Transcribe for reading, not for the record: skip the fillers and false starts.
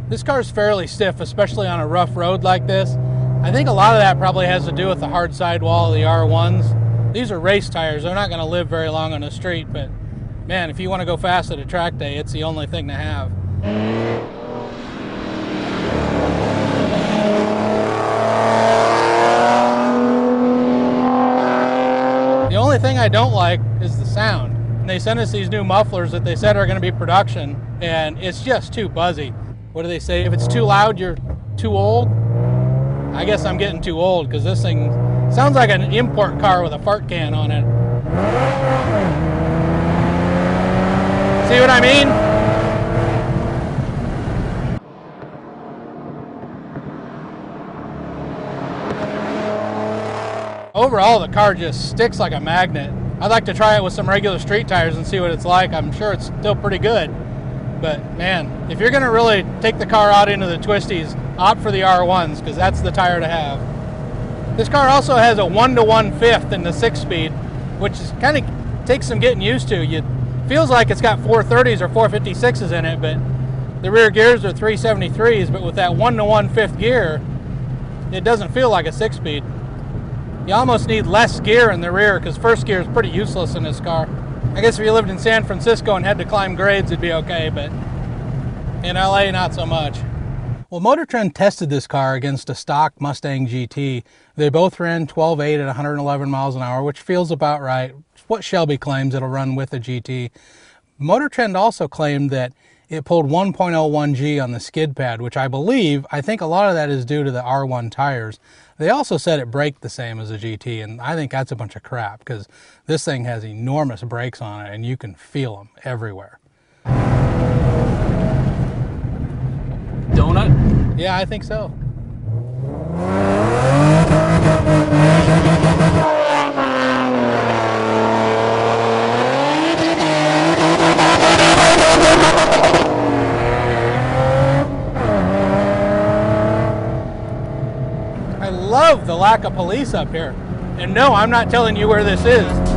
This car's fairly stiff, especially on a rough road like this. I think a lot of that probably has to do with the hard sidewall of the R1s. These are race tires. They're not going to live very long on the street, but man, if you want to go fast at a track day, it's the only thing to have. The only thing I don't like is the sound. And they sent us these new mufflers that they said are going to be production, and it's just too buzzy. What do they say? If it's too loud, you're too old? I guess I'm getting too old because this thing sounds like an import car with a fart can on it. See what I mean? Overall, the car just sticks like a magnet. I'd like to try it with some regular street tires and see what it's like. I'm sure it's still pretty good. But man, if you're gonna really take the car out into the twisties, opt for the R1s, because that's the tire to have. This car also has a 1-to-1/5 in the 6-speed, which is kind of takes some getting used to. It feels like it's got 430s or 456s in it, but the rear gears are 373s, but with that 1-to-1/5 gear, it doesn't feel like a 6-speed. You almost need less gear in the rear, because first gear is pretty useless in this car. I guess if you lived in San Francisco and had to climb grades, it'd be okay, but in LA, not so much. Well, Motor Trend tested this car against a stock Mustang GT. They both ran 12.8 at 111 miles an hour, which feels about right. It's what Shelby claims it'll run with a GT. Motor Trend also claimed that it pulled 1.01 G on the skid pad, which I think a lot of that is due to the R1 tires. They also said it braked the same as a GT, and I think that's a bunch of crap because this thing has enormous brakes on it and you can feel them everywhere. Donut? Yeah, I think so. I love the lack of police up here. And no, I'm not telling you where this is.